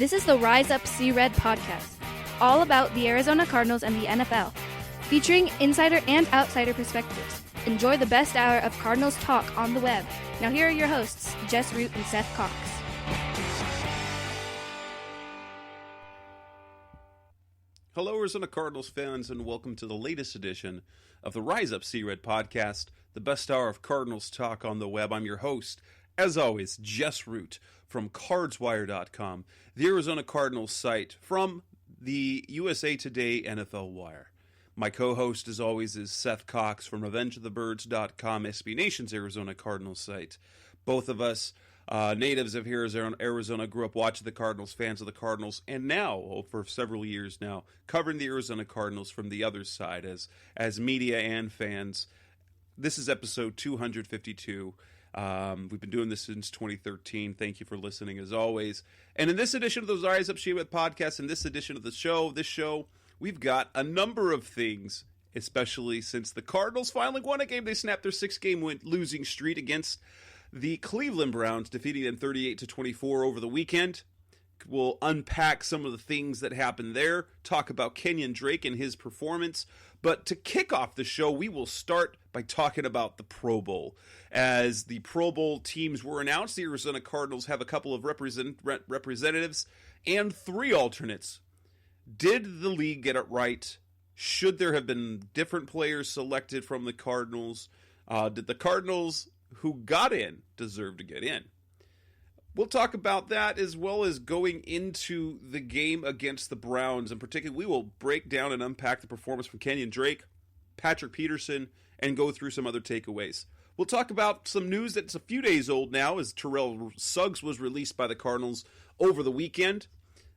This is the Rise Up See Red podcast, all about the Arizona Cardinals and the NFL, featuring insider and outsider perspectives. Enjoy the best hour of Cardinals talk on the web. Now here are your hosts, Jess Root and Seth Cox. Hello, Arizona Cardinals fans, and welcome to the latest edition of the Rise Up See Red podcast, the best hour of Cardinals talk on the web. I'm your host, as always, Jess Root from cardswire.com, the Arizona Cardinals site from the USA Today NFL Wire. My co-host, as always, is Seth Cox from RevengeOfTheBirds.com, SB Nation's Arizona Cardinals site. Both of us natives of here in Arizona, grew up watching the Cardinals, fans of the Cardinals, and now, for several years now, covering the Arizona Cardinals from the other side as media and fans. This is episode 252. We've been doing this since 2013. Thank you for listening, as always. And in this edition of the Rise Up See Red podcast, in this edition of this show, we've got a number of things, especially since the Cardinals finally won a game. They snapped their 6-game losing streak against the Cleveland Browns, defeating them 38-24 over the weekend. We'll unpack some of the things that happened there, talk about Kenyan Drake and his performance. But to kick off the show, we will start by talking about the Pro Bowl. As the Pro Bowl teams were announced, the Arizona Cardinals have a couple of representatives and 3 alternates. Did the league get it right? Should there have been different players selected from the Cardinals? Did the Cardinals who got in deserve to get in? We'll talk about that, as well as going into the game against the Browns. In particular, we will break down and unpack the performance from Kenyan Drake, Patrick Peterson, and go through some other takeaways. We'll talk about some news that's a few days old now, as Terrell Suggs was released by the Cardinals over the weekend.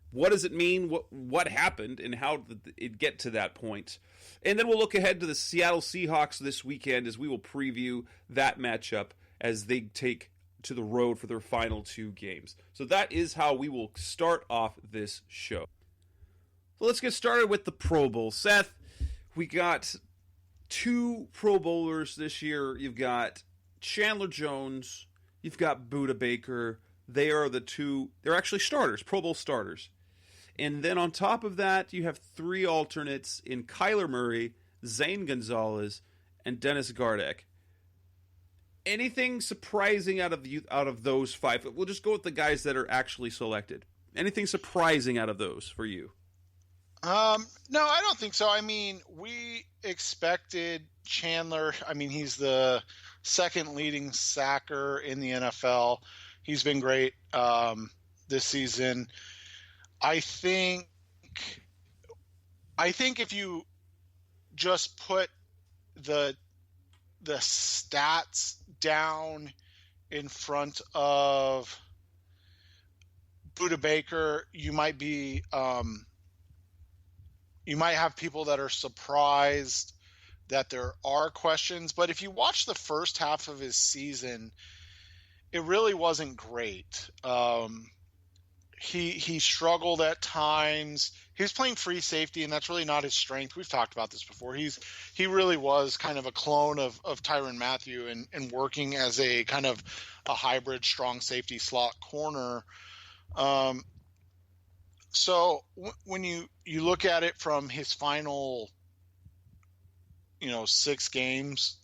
What does it mean? What happened? And how did it get to that point? And then we'll look ahead to the Seattle Seahawks this weekend, as we will preview that matchup as they take to the road for their final 2 games. So that is how we will start off this show. So let's get started with the Pro Bowl. Seth, we got 2 Pro Bowlers this year. You've got Chandler Jones. You've got Budda Baker. They are the 2. They're actually starters, Pro Bowl starters. And then on top of that, you have 3 alternates in Kyler Murray, Zane Gonzalez, and Dennis Gardeck. Anything surprising out of those 5? We'll just go with the guys that are actually selected. Anything surprising out of those for you? No, I don't think so. I mean, we expected Chandler. I mean, he's the 2nd leading sacker in the NFL. He's been great this season. I think if you just put the stats down in front of Budda Baker, you might have people that are surprised that there are questions. But if you watch the first half of his season, it really wasn't great. He struggled at times. He was playing free safety, and that's really not his strength. We've talked about this before. He really was kind of a clone of Tyrann Mathieu and working as a kind of a hybrid strong safety slot corner. So when you look at it from his final, 6 games,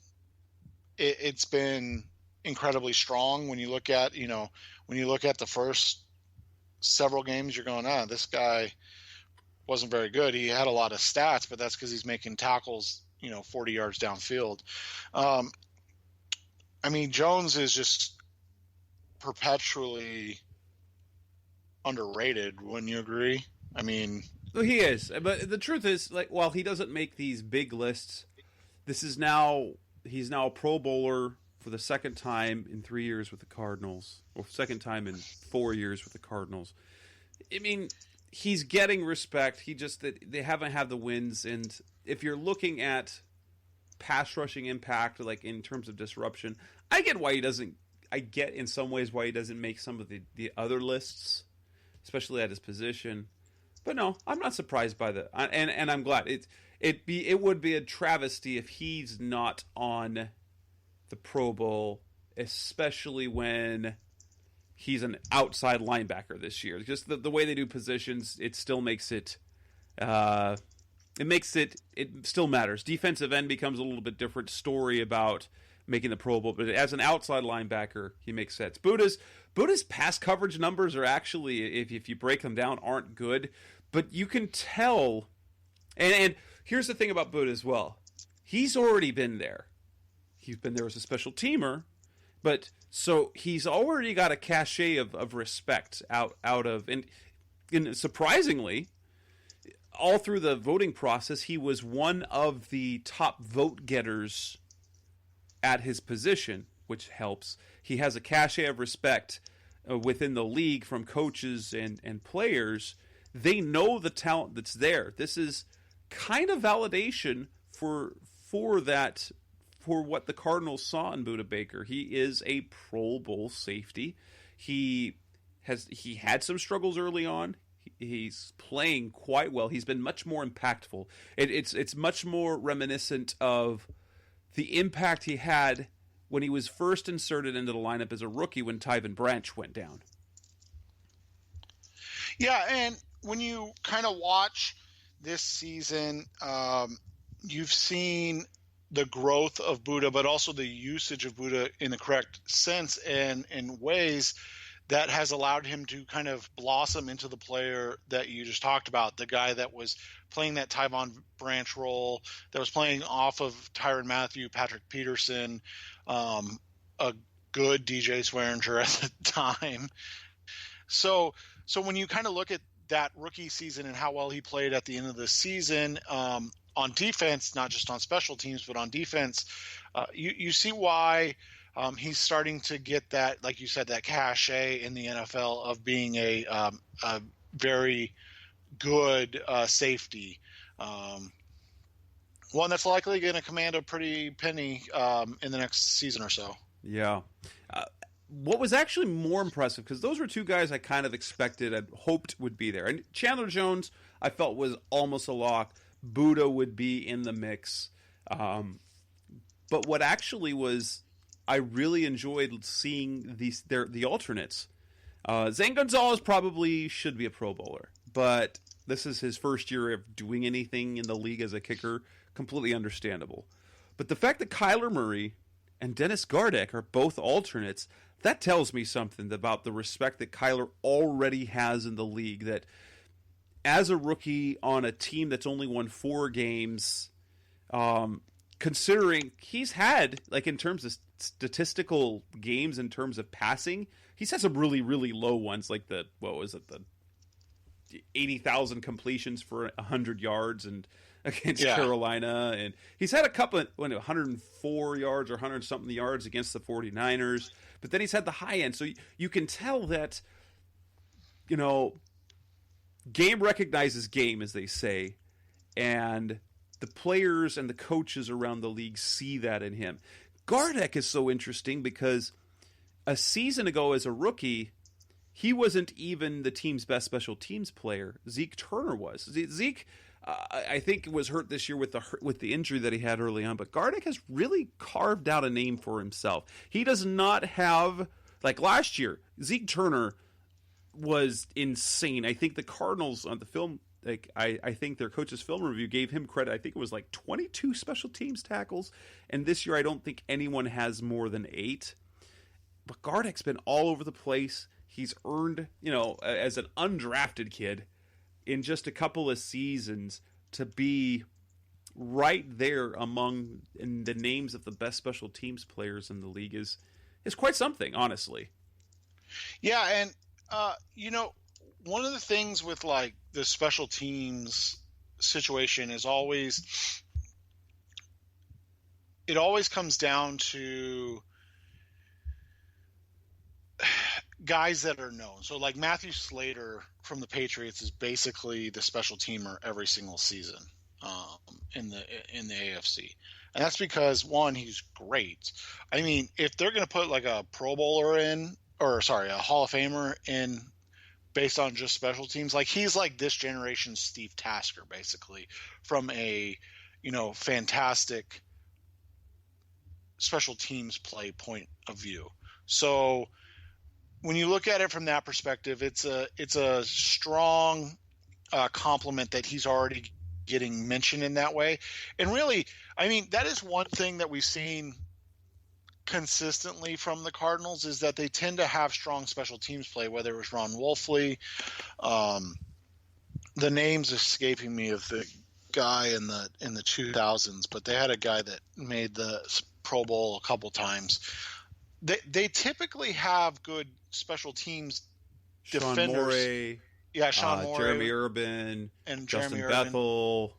it's been incredibly strong. When you look at the first several games, you're going, this guy wasn't very good. He had a lot of stats, but that's because he's making tackles, 40 yards downfield. I mean, Jones is just perpetually underrated. Wouldn't you agree? I mean, well, he is, but the truth is, while he doesn't make these big lists, he's now a Pro Bowler for the 2nd time in 3 years with the Cardinals, or 2nd time in 4 years with the Cardinals. I mean, he's getting respect. They haven't had the wins, and if you're looking at pass rushing impact, like in terms of disruption, I get in some ways why he doesn't make some of the other lists, especially at his position. But no, I'm not surprised by that, and I'm glad. It would be a travesty if he's not on the Pro Bowl, especially when he's an outside linebacker this year. Just the way they do positions, it still makes it. It still matters. Defensive end becomes a little bit different story about making the Pro Bowl, but as an outside linebacker, he makes sense. Buddha's pass coverage numbers are actually, if you break them down, aren't good, but you can tell. And here's the thing about Buddha as well. He's already been there. He's been there as a special teamer, but so he's already got a cachet of respect out of, and surprisingly, all through the voting process, he was one of the top vote getters at his position, which helps. He has a cachet of respect within the league from coaches and players. They know the talent that's there. This is kind of validation for what the Cardinals saw in Budda Baker. He is a Pro Bowl safety. He had some struggles early on. He's playing quite well. He's been much more impactful. It's much more reminiscent of the impact he had when he was first inserted into the lineup as a rookie when Tyven Branch went down. Yeah, and when you kind of watch this season, you've seen the growth of Budda, but also the usage of Budda in the correct sense and in ways that has allowed him to kind of blossom into the player that you just talked about, the guy that was playing that Tyven Branch role, that was playing off of Tyrann Mathieu, Patrick Peterson, a good DJ Swearinger at the time. So when you kind of look at that rookie season and how well he played at the end of the season on defense, not just on special teams, but on defense, you see why he's starting to get that, like you said, that cachet in the NFL of being a very good safety. One that's likely going to command a pretty penny in the next season or so. Yeah. What was actually more impressive, because those were two guys I kind of expected and hoped would be there. And Chandler Jones, I felt, was almost a lock. Budda would be in the mix. But what actually was, I really enjoyed seeing the alternates. Zane Gonzalez probably should be a Pro Bowler, but this is his first year of doing anything in the league as a kicker. Completely understandable. But the fact that Kyler Murray and Dennis Gardeck are both alternates, that tells me something about the respect that Kyler already has in the league, that as a rookie on a team that's only won 4 games, considering he's had, like, in terms of statistical games, in terms of passing, he's had some really, really low ones, like the 80,000 completions for 100 yards and against Carolina, and he's had a couple of 104 yards or 100-something yards against the 49ers, but then he's had the high end, so you can tell that, game recognizes game, as they say, and the players and the coaches around the league see that in him. Gardeck is so interesting because a season ago as a rookie, he wasn't even the team's best special teams player. Zeke Turner was. Zeke, I think, was hurt this year with the injury that he had early on, but Gardeck has really carved out a name for himself. He does not have, like last year, Zeke Turner was insane. I think the Cardinals on the film, I think their coach's film review gave him credit. I think it was like 22 special teams tackles, and this year I don't think anyone has more than 8. But Gardeck's been all over the place. He's earned, as an undrafted kid, in just a couple of seasons, to be right there among the names of the best special teams players in the league is quite something, honestly. Yeah, and one of the things with like the special teams situation is it always comes down to guys that are known. So like Matthew Slater from the Patriots is basically the special teamer every single season in the AFC. And that's because, one, he's great. I mean, if they're going to put like a Pro Bowler in, a Hall of Famer in based on just special teams, like he's like this generation's Steve Tasker, basically, from a, fantastic special teams play point of view. So when you look at it from that perspective, it's a strong compliment that he's already getting mentioned in that way. And really, I mean, that is one thing that we've seen consistently from the Cardinals, is that they tend to have strong special teams play, whether it was Ron Wolfley. The name's escaping me of the guy in the 2000s, but they had a guy that made the Pro Bowl a couple times. They typically have good special teams defenders. Sean Morey, Sean Morey, Jeremy Urban, and Justin Jeremy Urban. Bethel.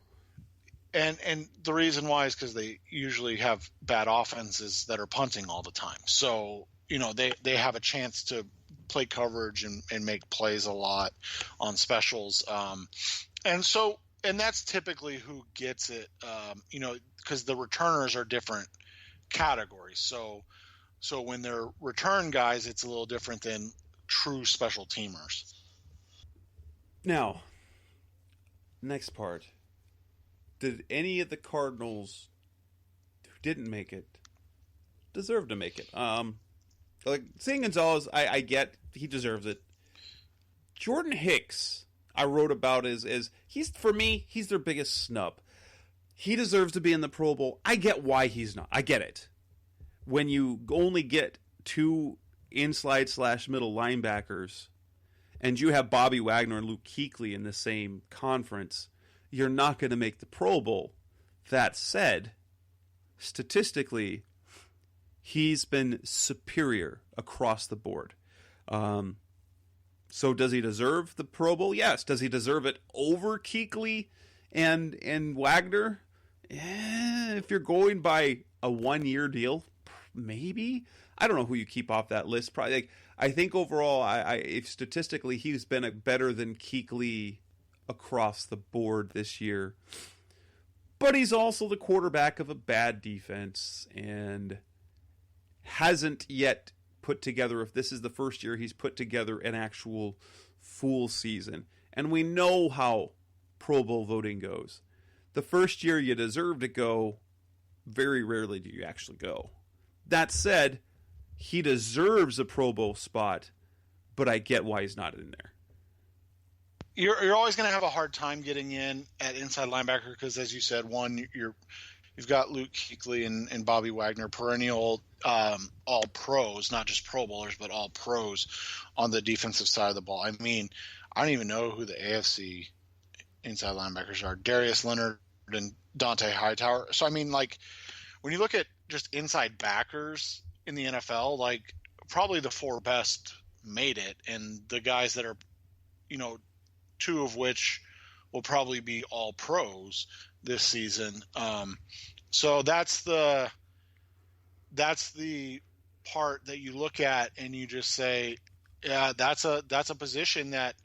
And the reason why is because they usually have bad offenses that are punting all the time. So, they have a chance to play coverage and make plays a lot on specials. And that's typically who gets it, because the returners are different categories. So when they're return guys, it's a little different than true special teamers. Now, next part. Did any of the Cardinals who didn't make it deserve to make it? Like, Zane Gonzalez, I get he deserves it. Jordan Hicks, I wrote about as he's, for me, he's their biggest snub. He deserves to be in the Pro Bowl. I get why he's not. I get it. When you only get two inside/middle linebackers, and you have Bobby Wagner and Luke Kuechly in the same conference, you're not going to make the Pro Bowl. That said, statistically, he's been superior across the board. So does he deserve the Pro Bowl? Yes. Does he deserve it over Kuechly and Wagner? If you're going by a 1-year deal, maybe. I don't know who you keep off that list. Probably. I think overall, if statistically, he's been better than Kuechly across the board this year. But he's also the quarterback of a bad defense and hasn't yet put together, if this is the first year he's put together an actual full season. And we know how Pro Bowl voting goes. The first year you deserve to go, very rarely do you actually go. That said, he deserves a Pro Bowl spot, but I get why he's not in there. You're always going to have a hard time getting in at inside linebacker because, as you said, one, you've got Luke Kuechly and Bobby Wagner, perennial all pros, not just Pro Bowlers, but all pros on the defensive side of the ball. I mean, I don't even know who the AFC inside linebackers are. Darius Leonard and Dante Hightower. So, I mean, like, when you look at just inside backers in the NFL, like, probably the four best made it, and the guys that are, two of which will probably be all pros this season. So that's the part that you look at and you just say, yeah, that's a position that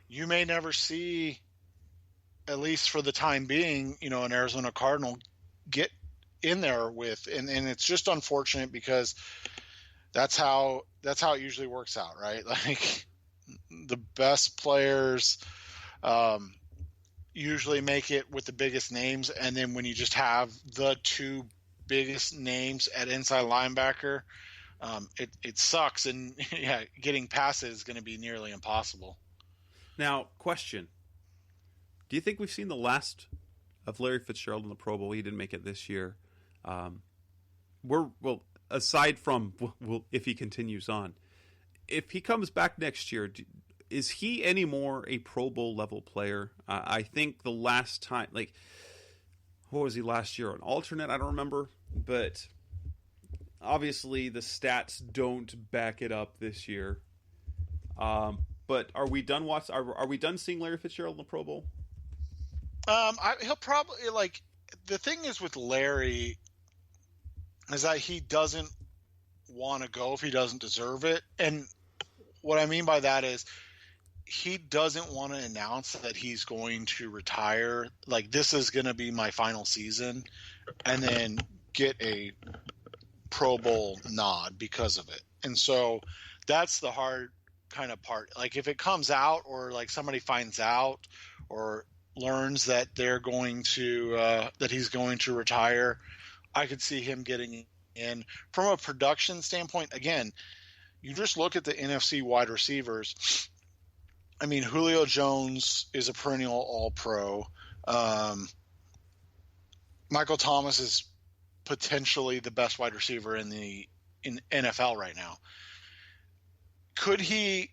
you may never see, at least for the time being, an Arizona Cardinal get in there with, and it's just unfortunate because that's how it usually works out, right? Like, the best players usually make it with the biggest names, and then when you just have the two biggest names at inside linebacker, it sucks, and getting past it is going to be nearly impossible. Now, question: do you think we've seen the last of Larry Fitzgerald in the Pro Bowl? He didn't make it this year. Aside from if he continues on, if he comes back next year, is he any more a Pro Bowl level player? I think the last time, what was he last year? An alternate? I don't remember. But obviously the stats don't back it up this year. But are we done are we done seeing Larry Fitzgerald in the Pro Bowl? He'll probably, the thing is with Larry is that he doesn't want to go if he doesn't deserve it. And what I mean by that is he doesn't want to announce that he's going to retire. Like, this is going to be my final season, and then get a Pro Bowl nod because of it. And so that's the hard kind of part. Like, if it comes out, or like somebody finds out or learns that they're going to that he's going to retire, I could see him getting in. From a production standpoint, again, you just look at the NFC wide receivers. I mean, Julio Jones is a perennial All-Pro. Michael Thomas is potentially the best wide receiver in NFL right now. Could he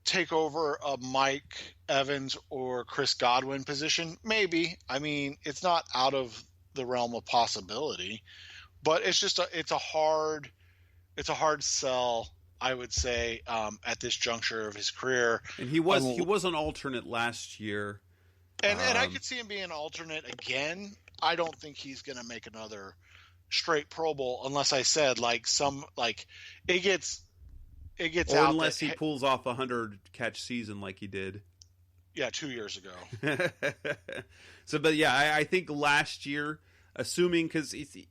take over a Mike Evans or Chris Godwin position? Maybe. I mean, it's not out of the realm of possibility, but it's a hard sell, I would say, at this juncture of his career. And he was an alternate last year, and I could see him being an alternate again. I don't think he's going to make another straight Pro Bowl unless it gets or out unless he pulls off a 100-catch season like he did. Yeah, 2 years ago. But yeah, I think last year, assuming because he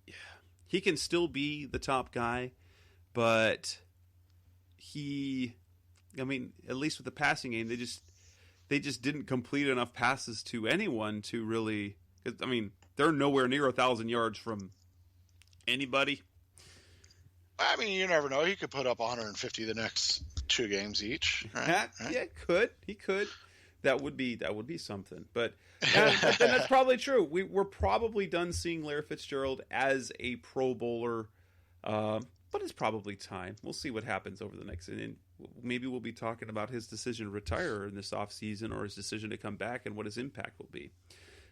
can still be the top guy, but at least with the passing game, they just didn't complete enough passes to anyone to really. I mean, they're nowhere near 1,000 yards from anybody. I mean, you never know. He could put up 150 the next 2 games each. Right? Yeah, he could. That would be something. But then that's probably true. We're probably done seeing Larry Fitzgerald as a Pro Bowler, but it's probably time. We'll see what happens over the next. And maybe we'll be talking about his decision to retire in this offseason or his decision to come back and what his impact will be.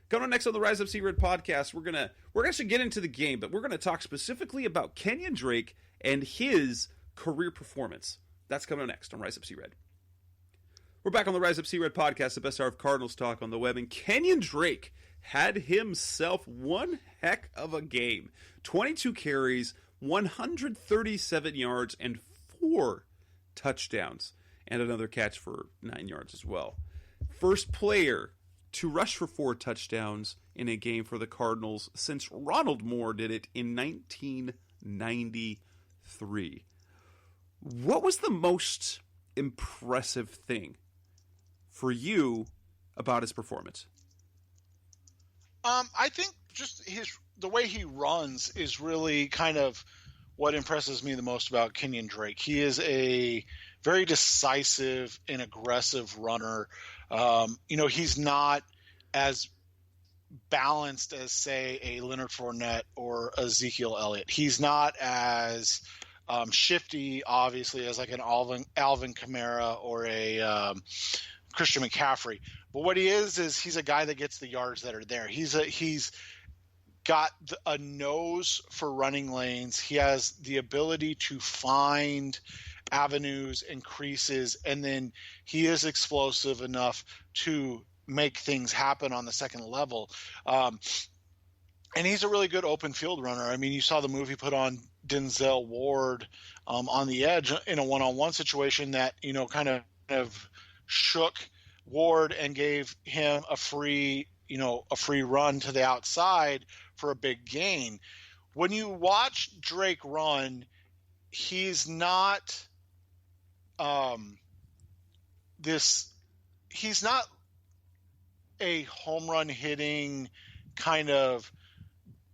Coming on next on the Rise Up C-Red podcast, we're actually get into the game, but we're gonna talk specifically about Kenyan Drake and his career performance. That's coming up next on Rise Up C-Red. We're back on the Rise Up C-Red podcast, the best hour of Cardinals talk on the web, and Kenyan Drake had himself one heck of a game. 22 carries, 137 yards, and 4 touchdowns, and another catch for 9 yards as well. First player to rush for 4 touchdowns in a game for the Cardinals since Ronald Moore did it in 1993. What was the most impressive thing for you about his performance? I think just the way he runs is really kind of what impresses me the most about Kenyan Drake. He is a very decisive and aggressive runner. He's not as balanced as, say, a Leonard Fournette or Ezekiel Elliott. He's not as shifty, obviously, as like an Alvin Kamara or a Christian McCaffrey. But what he is he's a guy that gets the yards that are there. He's got a nose for running lanes. He has the ability to find avenues and creases, and then he is explosive enough to make things happen on the second level. And he's a really good open field runner. I mean, you saw the move he put on Denzel Ward on the edge in a one-on-one situation that, kind of shook Ward and gave him a free run to the outside for a big gain. When you watch Drake run, he's not he's not a home run hitting kind of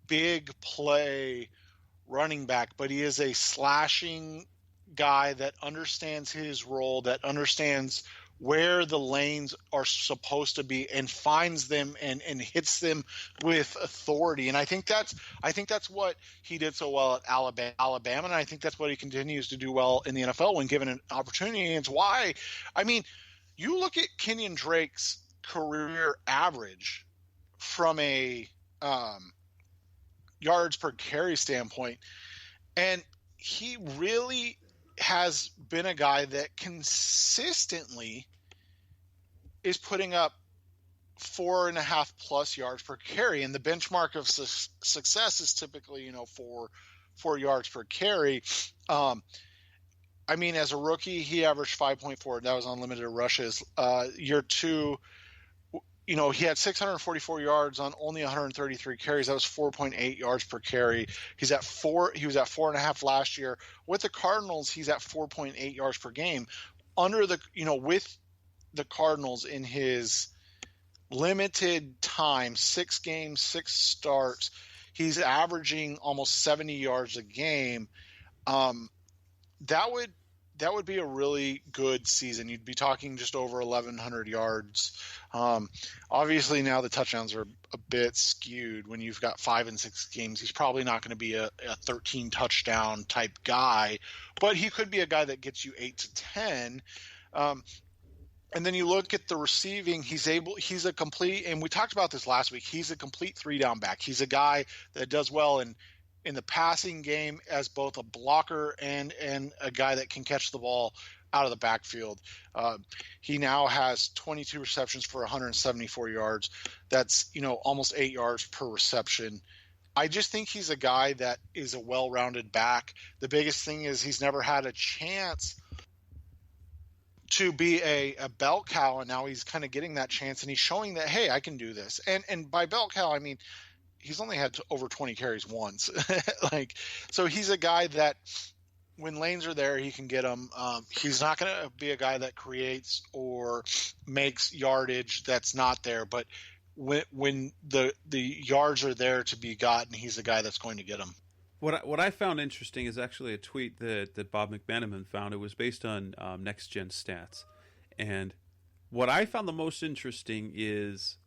big play running back, but he is a slashing guy that understands his role, that understands where the lanes are supposed to be and finds them and hits them with authority. And I think that's what he did so well at Alabama, and I think that's what he continues to do well in the NFL when given an opportunity. And it's why, I mean, you look at Kenyan Drake's career average from a yards per carry standpoint, and he really has been a guy that consistently is putting up 4.5 plus yards per carry, and the benchmark of success is typically 4 yards per carry. I mean, as a rookie, he averaged 5.4. That was on limited rushes. Year 2, he had 644 yards on only 133 carries. That was 4.8 yards per carry. He was at 4.5 last year. With the Cardinals, he's at 4.8 yards per game. With the Cardinals in his limited time, 6 games, 6 starts, he's averaging almost 70 yards a game. That would that would be a really good season. You'd be talking just over 1,100 yards. Obviously, now the touchdowns are a bit skewed when you've got 5 and 6 games. He's probably not going to be a 13 touchdown type guy, but he could be a guy that gets you 8 to 10. And then you look at the receiving, he's a complete, and we talked about this last week, he's a complete 3-down back. He's a guy that does well in the passing game as both a blocker and a guy that can catch the ball out of the backfield. He now has 22 receptions for 174 yards. That's, almost 8 yards per reception. I just think he's a guy that is a well-rounded back. The biggest thing is he's never had a chance to be a bell cow, and now he's kind of getting that chance, and he's showing that, hey, I can do this. And by bell cow, I mean he's only had over 20 carries once. So he's a guy that when lanes are there, he can get them. He's not going to be a guy that creates or makes yardage that's not there, but when the yards are there to be gotten, he's the guy that's going to get them. What I found interesting is actually a tweet that Bob McManaman found. It was based on Next Gen Stats. And what I found the most interesting is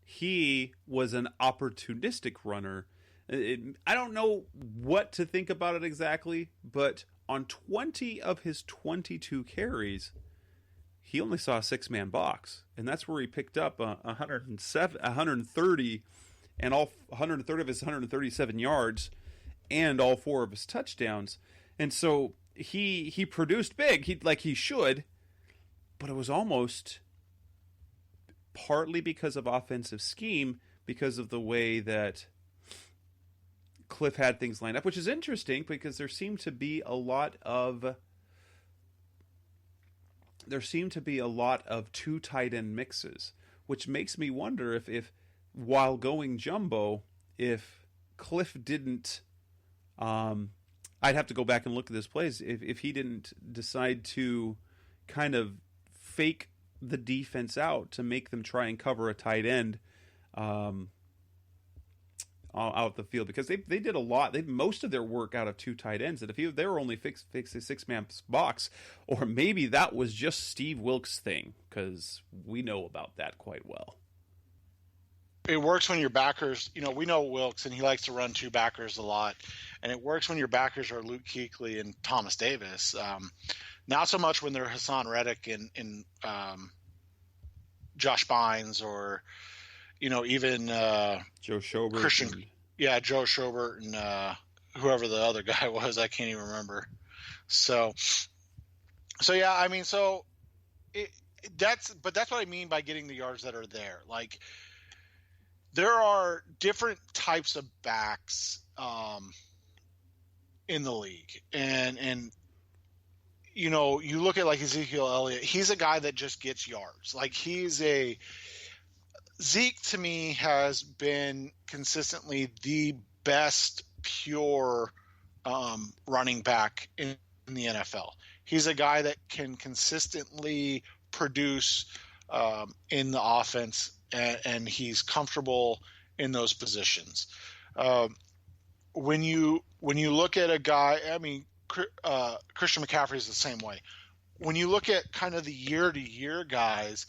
he was an opportunistic runner. I don't know what to think about it exactly, but on 20 of his 22 carries, he only saw a 6-man box. And that's where he picked up 130, and all 130 of his 137 yards, and all 4 of his touchdowns. And so he produced big, he should, but it was almost partly because of offensive scheme, because of the way that Cliff had things lined up, which is interesting because there seemed to be a lot of 2 tight end mixes, which makes me wonder if while going jumbo, if Cliff didn't, I'd have to go back and look at this plays, if he didn't decide to kind of fake the defense out to make them try and cover a tight end out the field, because they did a lot. Most of their work out of 2 tight ends, and if they were only fix a 6-man box, or maybe that was just Steve Wilkes' thing, because we know about that quite well. It works when your backers, we know Wilkes, and he likes to run 2 backers a lot, and it works when your backers are Luke Kuechly and Thomas Davis. Not so much when they're Hassan Reddick and Josh Bynes, or even Joe Schobert. Christian, Joe Schobert and whoever the other guy was, I can't even remember. So yeah, I mean, that's what I mean by getting the yards that are there. Like, there are different types of backs in the league, and you look at like Ezekiel Elliott. He's a guy that just gets yards. Like, Zeke to me has been consistently the best pure running back in the NFL. He's a guy that can consistently produce in the offense, and he's comfortable in those positions. When you look at a guy, I mean, Christian McCaffrey is the same way. When you look at kind of the year-to-year guys,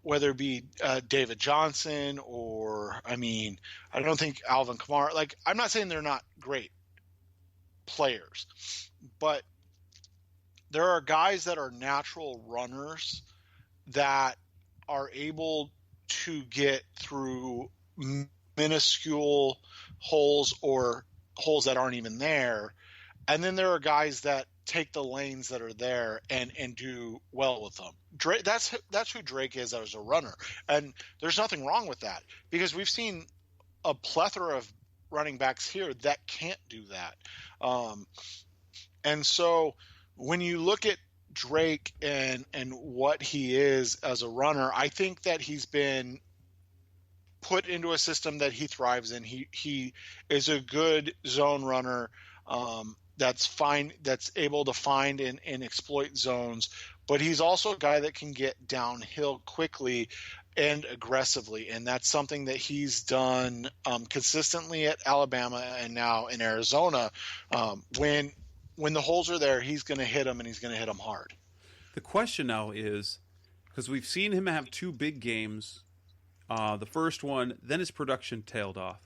whether it be David Johnson or, I don't think Alvin Kamara. Like, I'm not saying they're not great players, but there are guys that are natural runners that are able to get through minuscule holes or holes that aren't even there. And then there are guys that take the lanes that are there and do well with them. Drake, that's who Drake is as a runner. And there's nothing wrong with that, because we've seen a plethora of running backs here that can't do that. And so when you look at Drake and what he is as a runner, I think that he's been put into a system that he thrives in. He is a good zone runner that's fine, that's able to find and exploit zones, but he's also a guy that can get downhill quickly and aggressively, and that's something that he's done consistently at Alabama and now in Arizona. When when the holes are there, he's going to hit them, and he's going to hit them hard. The question now is, because we've seen him have 2 big games, the first one, then his production tailed off.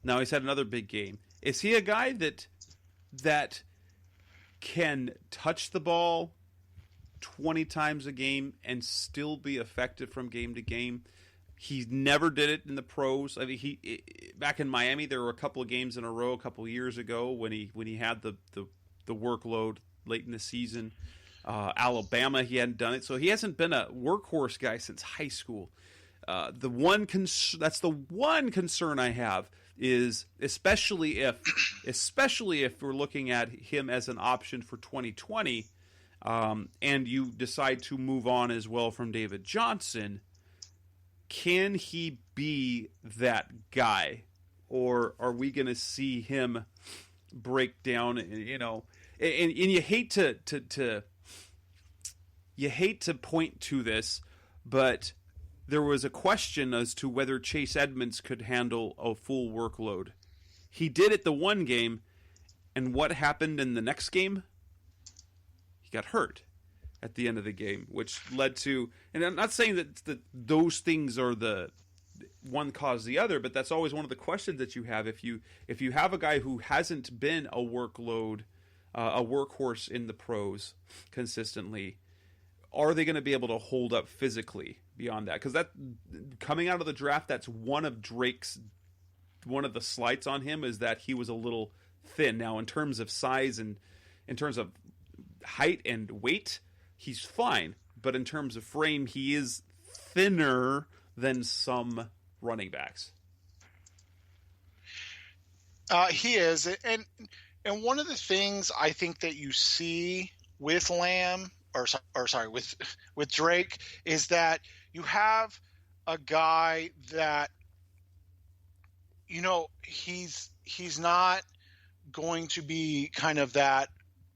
Now he's had another big game. Is he a guy that can touch the ball 20 times a game and still be effective from game to game? He never did it in the pros. I mean, back in Miami, there were a couple of games in a row a couple of years ago when he had the workload late in the season. Alabama, he hadn't done it, so he hasn't been a workhorse guy since high school. That's the one concern I have is especially if we're looking at him as an option for 2020, and you decide to move on as well from David Johnson. Can he be that guy, or are we going to see him break down? You know, and you hate to point to this, but there was a question as to whether Chase Edmonds could handle a full workload. He did it the one game, and what happened in the next game? He got hurt at the end of the game, which led to, and I'm not saying that those things are the one cause the other, but that's always one of the questions that you have. If you have a guy who hasn't been a workhorse in the pros consistently, are they going to be able to hold up physically beyond that? Because that, coming out of the draft, that's one of the slights on him is that he was a little thin. Now, in terms of size and in terms of height and weight, he's fine, but in terms of frame, he is thinner than some running backs. He is, and one of the things I think that you see with with Drake is that you have a guy that, you know, he's not going to be kind of that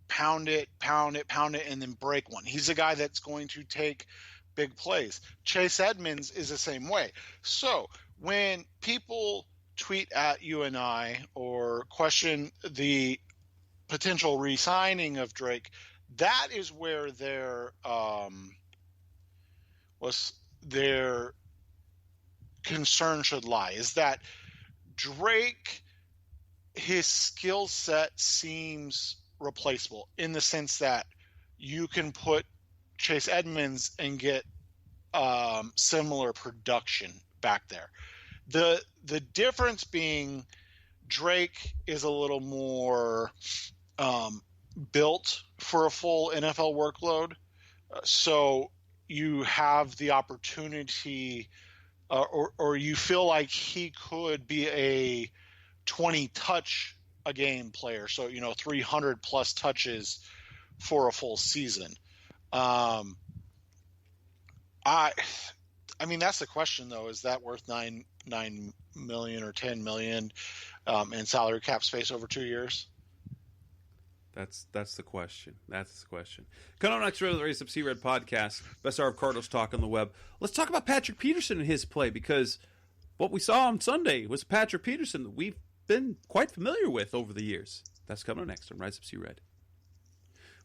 pound it, and then break one. He's a guy that's going to take big plays. Chase Edmonds is the same way. So when people tweet at you and I or question the potential re-signing of Drake, that is where their concern should lie, is that Drake, his skill set seems replaceable in the sense that you can put Chase Edmonds and get similar production back there. The difference being Drake is a little more built for a full NFL workload, so you have the opportunity, or you feel like he could be a 20 touch a game player, so 300 plus touches for a full season. I mean, that's the question though. Is that worth $9 million or $10 million in salary cap space over 2 years? That's the question. That's the question. Coming on next to the Raise Up C-Red podcast, best hour of Cardinals talk on the web. Let's talk about Patrick Peterson and his play, because what we saw on Sunday was Patrick Peterson that we've been quite familiar with over the years. That's coming up next on Rise Up C-Red.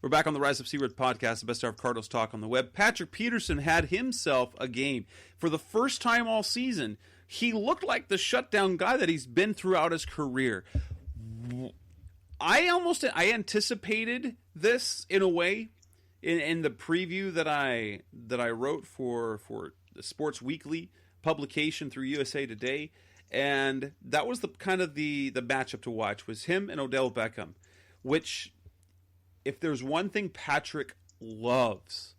We're back on the Rise Up C-Red podcast, the best hour of Cardinals talk on the web. Patrick Peterson had himself a game. For the first time all season, he looked like the shutdown guy that he's been throughout his career. I anticipated this in a way in the preview that I wrote for the Sports Weekly publication through USA Today, and that was the kind of the matchup to watch was him and Odell Beckham, which, if there's one thing Patrick loves,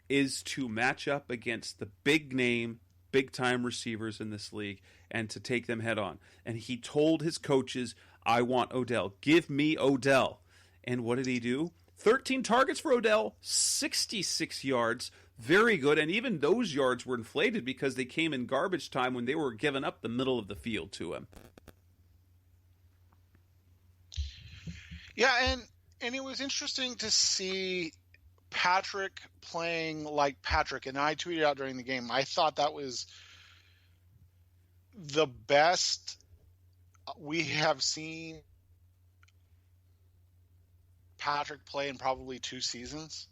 is to match up against the big name, big time receivers in this league and to take them head on. And he told his coaches, I want Odell. Give me Odell. And what did he do? 13 targets for Odell, 66 yards. Very good. And even those yards were inflated because they came in garbage time when they were giving up the middle of the field to him. Yeah, and it was interesting to see Patrick playing like Patrick. And I tweeted out during the game, I thought that was the best we have seen Patrick play in probably 2 seasons,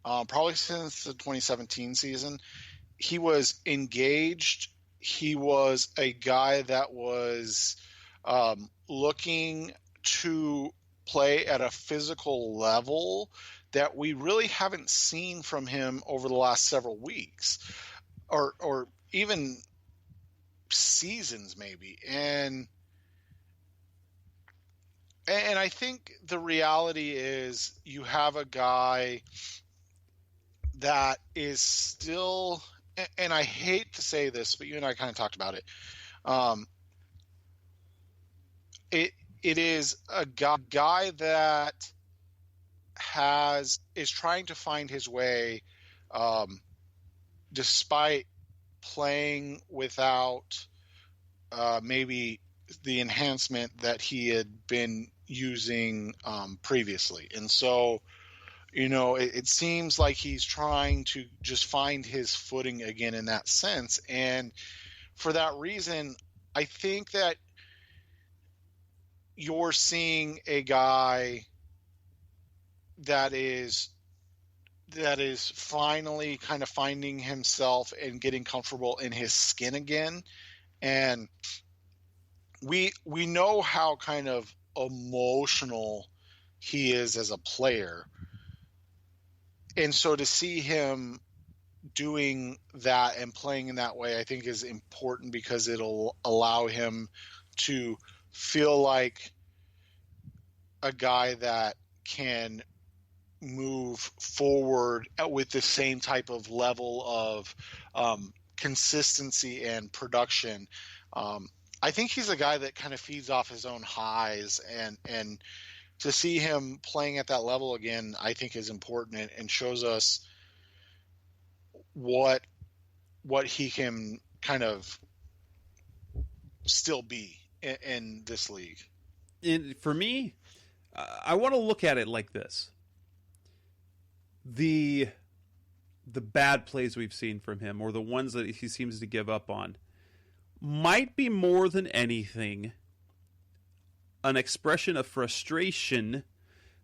probably since the 2017 season. He was engaged. He was a guy that was looking to play at a physical level that we really haven't seen from him over the last several weeks, or even seasons maybe. And I think the reality is you have a guy that is still, and I hate to say this, but you and I kind of talked about it. It is a guy that is trying to find his way, despite playing without maybe the enhancement that he had been using previously. And so, it seems like he's trying to just find his footing again in that sense. And for that reason, I think that you're seeing a guy that is finally kind of finding himself and getting comfortable in his skin again. And we know how kind of emotional he is as a player. And so to see him doing that and playing in that way, I think is important, because it'll allow him to feel like a guy that can move forward with the same type of level of consistency and production. I think he's a guy that kind of feeds off his own highs, and to see him playing at that level again, I think is important, and shows us what he can kind of still be in this league. And for me, I want to look at it like this. The bad plays we've seen from him, or the ones that he seems to give up on, might be more than anything an expression of frustration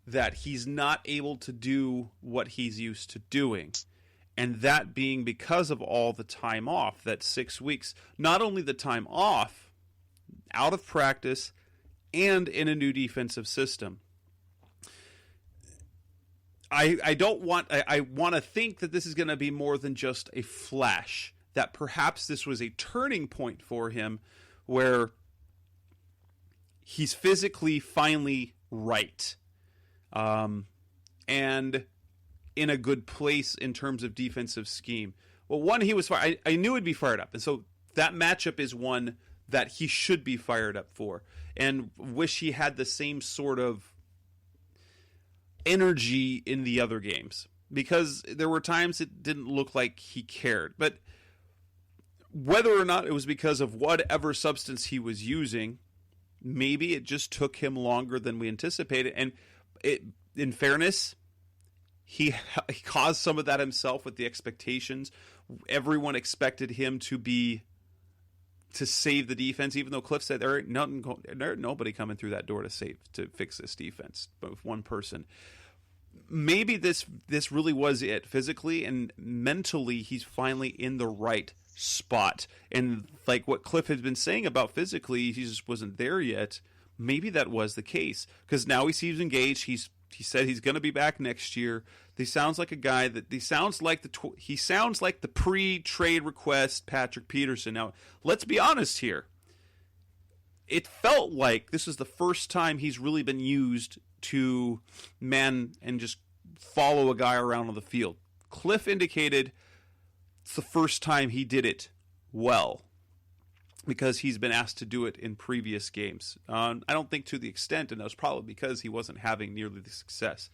that he's not able to do what he's used to doing. And that being because of all the time off, that 6 weeks, not only the time off, out of practice, and in a new defensive system. I want to think that this is going to be more than just a flash, that perhaps this was a turning point for him where he's physically finally right, and in a good place in terms of defensive scheme. Well, one, he was fired. I knew he'd be fired up, and so that matchup is one that he should be fired up for, and wish he had the same sort of energy in the other games, because there were times it didn't look like he cared. But whether or not it was because of whatever substance he was using, maybe it just took him longer than we anticipated. And in fairness, he caused some of that himself with the expectations. Everyone expected him to save the defense, even though Cliff said there ain't nobody coming through that door to fix this defense, but with one person. Maybe this really was it. Physically and mentally, he's finally in the right spot. And like what Cliff had been saying about physically, he just wasn't there yet. Maybe that was the case, because now he seems engaged. He said he's going to be back next year. He sounds like a guy that he sounds like the pre-trade request Patrick Peterson. Now, let's be honest here. It felt like this is the first time he's really been used to man and just follow a guy around on the field. Cliff indicated it's the first time he did it well, because he's been asked to do it in previous games. I don't think to the extent, and that was probably because he wasn't having nearly the success.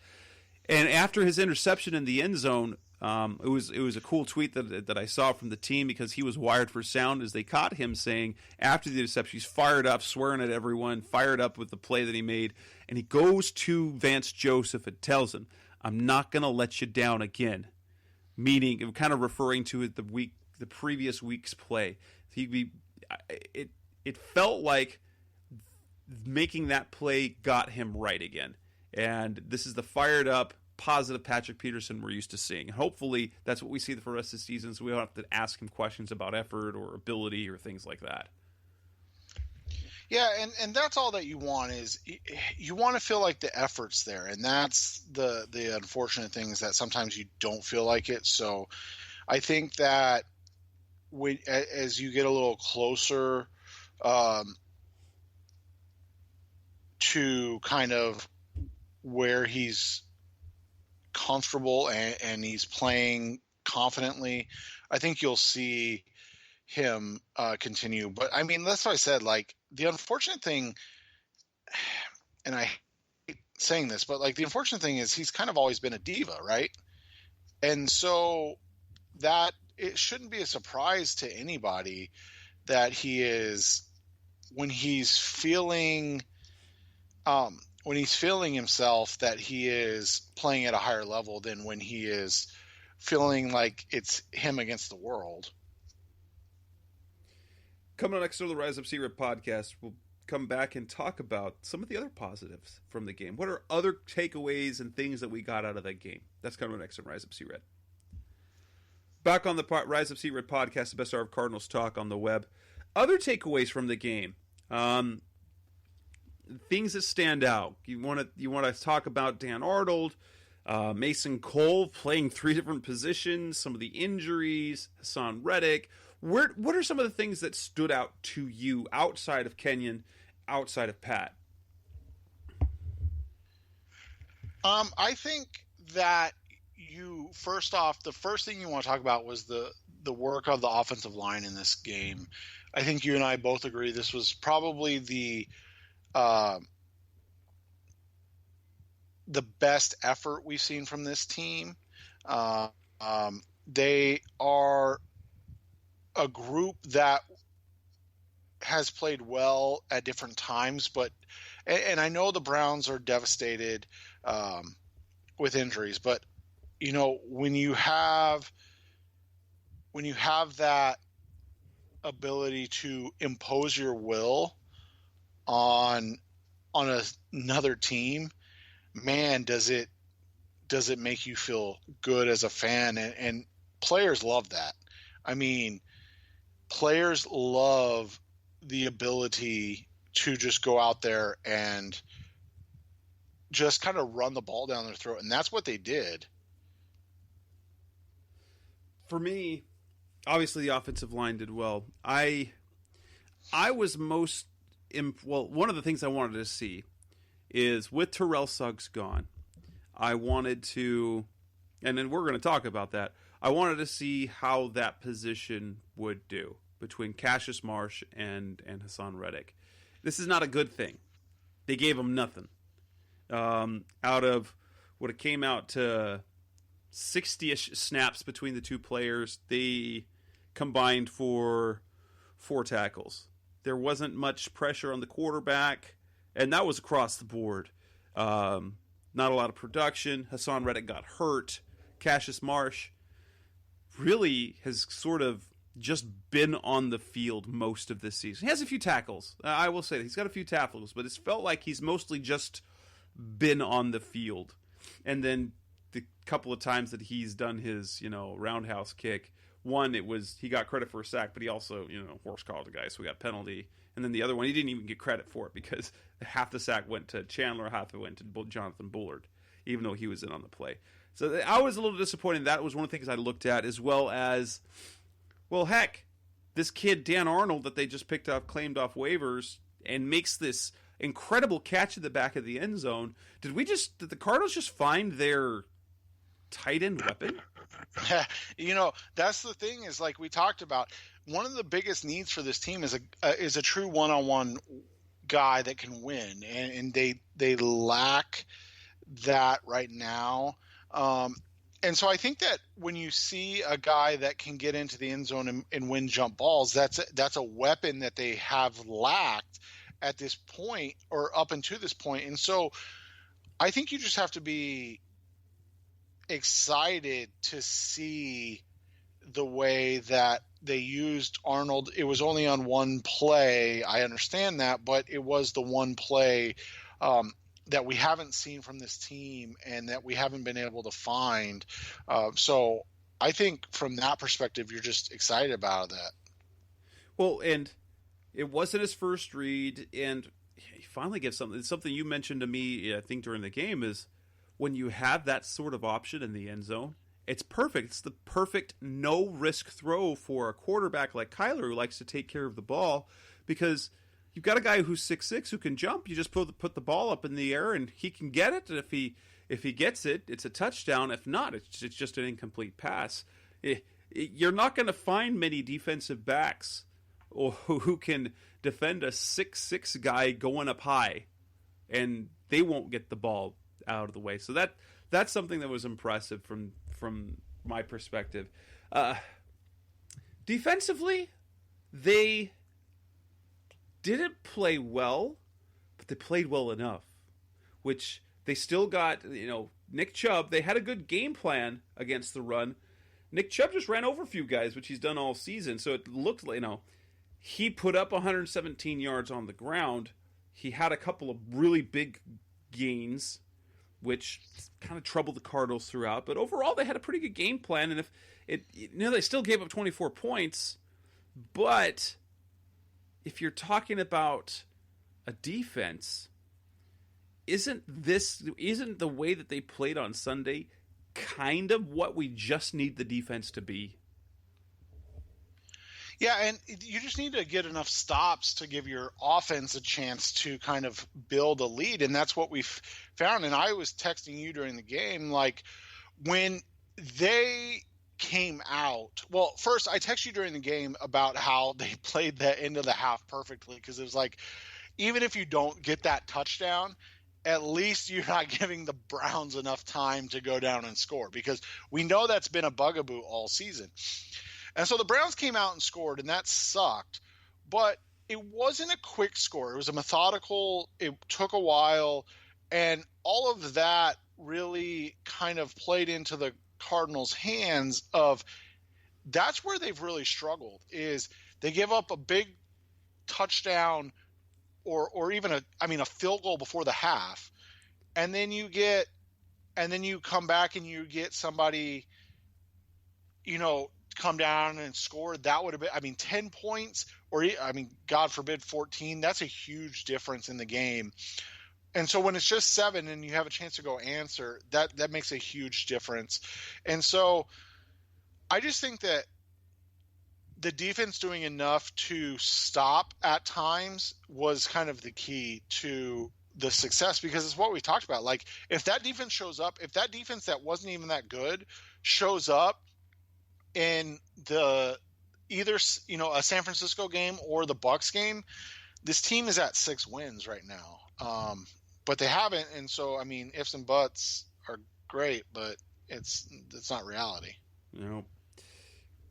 And after his interception in the end zone, it was a cool tweet that I saw from the team, because he was wired for sound as they caught him saying after the interception, he's fired up, swearing at everyone, fired up with the play that he made, and he goes to Vance Joseph and tells him, "I'm not going to let you down again," meaning kind of referring to the previous week's play. It felt like making that play got him right again. And this is the fired up, positive Patrick Peterson we're used to seeing. And hopefully that's what we see for the rest of the season, so we don't have to ask him questions about effort or ability or things like that. Yeah, and that's all that you want is you want to feel like the effort's there, and that's the unfortunate thing is that sometimes you don't feel like it. So I think that as you get a little closer to kind of where he's comfortable and he's playing confidently, I think you'll see him continue. But I mean, that's what I said. Like, the unfortunate thing, and I hate saying this, but like the unfortunate thing is he's kind of always been a diva, right? And so that it shouldn't be a surprise to anybody that he is when he's feeling himself, that he is playing at a higher level than when he is feeling like it's him against the world. Coming on next to the Rise Up Sea Red podcast, we'll come back and talk about some of the other positives from the game. What are other takeaways and things that we got out of that game? That's coming up next on Rise Up Sea Red. Back on the Rise Up Sea Red podcast, the best hour of Cardinals talk on the web. Other takeaways from the game. Things that stand out. You want to talk about Dan Arnold, Mason Cole playing 3 different positions, some of the injuries, Hassan Reddick. What are some of the things that stood out to you outside of Kenyan, outside of Pat? I think that first off, the first thing you want to talk about was the work of the offensive line in this game. I think you and I both agree this was probably the best effort we've seen from this team. They are a group that has played well at different times, and I know the Browns are devastated with injuries, but you know, when you have that ability to impose your will on another team, man, does it make you feel good as a fan, and players love that. I mean, players love the ability to just go out there and just kind of run the ball down their throat, and that's what they did. For me, obviously the offensive line did well. I was most one of the things I wanted to see is with Terrell Suggs gone, I wanted to, and then we're going to talk about that, I wanted to see how that position would do between Cassius Marsh and Hassan Reddick. This is not a good thing. They gave him nothing. Out of what it came out to 60-ish snaps between the two players, they combined for 4 tackles. There wasn't much pressure on the quarterback, and that was across the board. Not a lot of production. Hassan Reddick got hurt. Cassius Marsh really has sort of just been on the field most of this season. He has a few tackles. I will say that he's got a few tackles, but it's felt like he's mostly just been on the field. And then the couple of times that he's done his, roundhouse kick, one, he got credit for a sack, but he also, horse collared the guy, so we got penalty. And then the other one, he didn't even get credit for it because half the sack went to Chandler, half it went to Jonathan Bullard, even though he was in on the play. So I was a little disappointed. That was one of the things I looked at, as well as, well, heck, this kid, Dan Arnold, that they just claimed off waivers, and makes this incredible catch at the back of the end zone. Did the Cardinals just find their tight end weapon? That's the thing, is like we talked about, one of the biggest needs for this team is a true one-on-one guy that can win, and they lack that right now. And so I think that when you see a guy that can get into the end zone and win jump balls, that's a weapon that they have lacked at this point, or up until this point. And so I think you just have to be excited to see the way that they used Arnold. It was only on one play. I understand that, but it was the one play that we haven't seen from this team and that we haven't been able to find. So I think from that perspective, you're just excited about that. Well, and it wasn't his first read, and he finally gets something. It's something you mentioned to me, I think, during the game, is when you have that sort of option in the end zone, it's perfect. It's the perfect no-risk throw for a quarterback like Kyler, who likes to take care of the ball, because you've got a guy who's 6'6", who can jump. You just put the ball up in the air, and he can get it. And if he gets it, it's a touchdown. If not, it's just an incomplete pass. You're not going to find many defensive backs who can defend a 6'6" guy going up high, and they won't get the ball out of the way. So that's something that was impressive from my perspective. Defensively, they didn't play well, but they played well enough, which they still got, Nick Chubb. They had a good game plan against the run. Nick Chubb just ran over a few guys, which he's done all season. So it looked like, he put up 117 yards on the ground. He had a couple of really big gains, which kind of troubled the Cardinals throughout. But overall, they had a pretty good game plan. And they still gave up 24 points, but if you're talking about a defense, isn't the way that they played on Sunday kind of what we just need the defense to be? Yeah, and you just need to get enough stops to give your offense a chance to kind of build a lead, and that's what we've found. And I was texting you during the game, like, when they came out, well, first I texted you during the game about how they played the end of the half perfectly, because it was like, even if you don't get that touchdown, at least you're not giving the Browns enough time to go down and score, because we know that's been a bugaboo all season. And so the Browns came out and scored, and that sucked. But it wasn't a quick score. It was a methodical, it took a while, and all of that really kind of played into the Cardinals' hands of that's where they've really struggled, is they give up a big touchdown or even a field goal before the half, and then you come back and you get somebody, come down and score. That would have been, 10 points, or God forbid 14. That's a huge difference in the game. And so when it's just 7 and you have a chance to go answer, that makes a huge difference. And so I just think that the defense doing enough to stop at times was kind of the key to the success, because it's what we talked about. Like, if that defense shows up, if that defense that wasn't even that good shows up in either a San Francisco game or the Bucs game, this team is at 6 wins right now. But they haven't, and so ifs and buts are great, but it's not reality.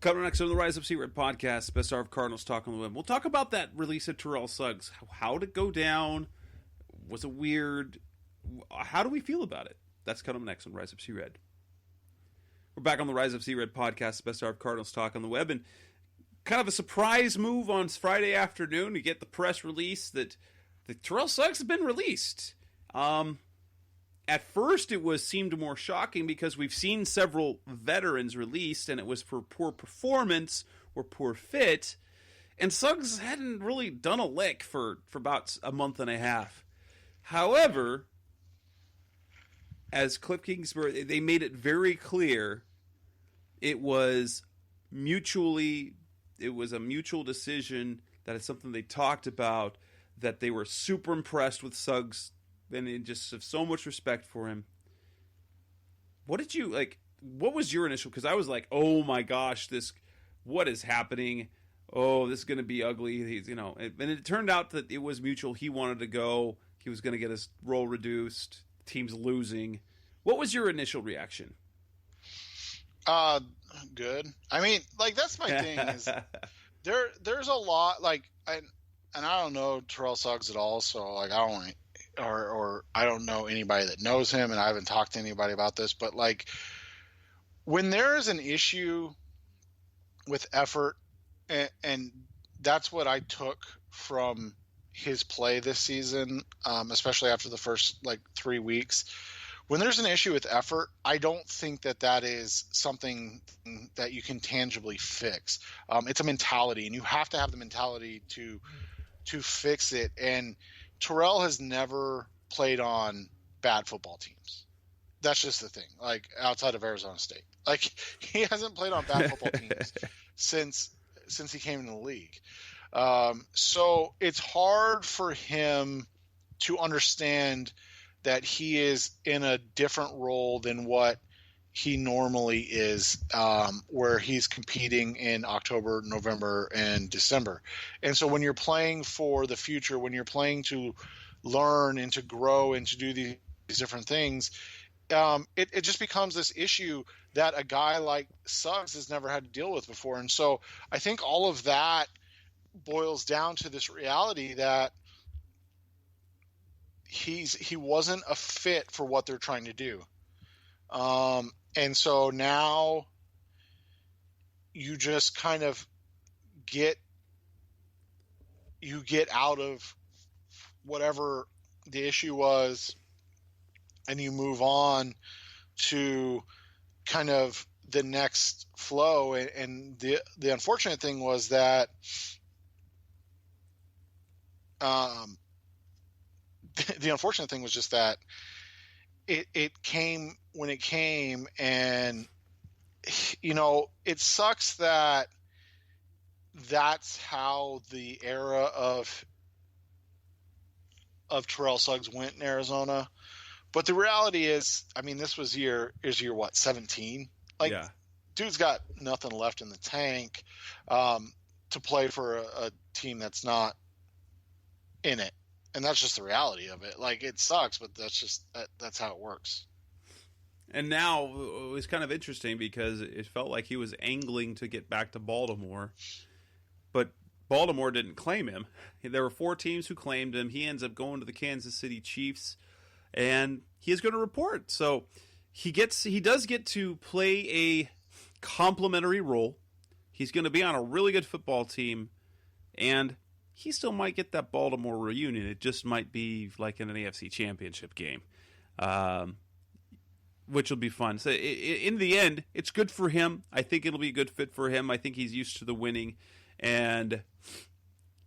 Coming next on the Rise Up Sea-Red podcast, best hour of Cardinals talk on the web. We'll talk about that release of Terrell Suggs. How did it go down? Was it weird? How do we feel about it? That's coming next on Rise Up Sea-Red. We're back on the Rise Up Sea-Red podcast, best hour of Cardinals talk on the web, and kind of a surprise move on Friday afternoon to get the press release that Terrell Suggs has been released. At first, it seemed more shocking because we've seen several veterans released, and it was for poor performance or poor fit. And Suggs hadn't really done a lick for about a month and a half. However, as Cliff Kingsbury, they made it very clear it was a mutual decision, that it's something they talked about, that they were super impressed with Suggs and just have so much respect for him. What did you what was your initial, because I was like, oh my gosh, what is happening? Oh, this is going to be ugly. And it turned out that it was mutual. He wanted to go. He was going to get his role reduced. The team's losing. What was your initial reaction? Good. That's my thing, is there's a lot, and I don't know Terrell Suggs at all, so I don't or I don't know anybody that knows him, and I haven't talked to anybody about this, but when there is an issue with effort, and that's what I took from his play this season, especially after the first 3 weeks. When there's an issue with effort, I don't think that is something that you can tangibly fix. It's a mentality, and you have to have the mentality to fix it. And Terrell has never played on bad football teams. That's just the thing. Outside of Arizona State, he hasn't played on bad football teams since he came in the league. So it's hard for him to understand that he is in a different role than what he normally is, where he's competing in October, November, and December. And so when you're playing for the future, when you're playing to learn and to grow and to do these different things, it just becomes this issue that a guy like Suggs has never had to deal with before. And so I think all of that boils down to this reality that he wasn't a fit for what they're trying to do. And so now you just kind of get out of whatever the issue was, and you move on to kind of the next flow. And the unfortunate thing was that the unfortunate thing was just that it came when it came, and it sucks that that's how the era of Terrell Suggs went in Arizona. But the reality is, this was year what, 17? Yeah. Dude's got nothing left in the tank to play for a team that's not in it. And that's just the reality of it. It sucks, but that's how it works. And now it was kind of interesting because it felt like he was angling to get back to Baltimore, but Baltimore didn't claim him. There were 4 teams who claimed him. He ends up going to the Kansas City Chiefs, and he is going to report. So he does get to play a complimentary role. He's going to be on a really good football team, and he still might get that Baltimore reunion. It just might be like in an AFC Championship game, which will be fun. So in the end, it's good for him. I think it'll be a good fit for him. I think he's used to the winning, and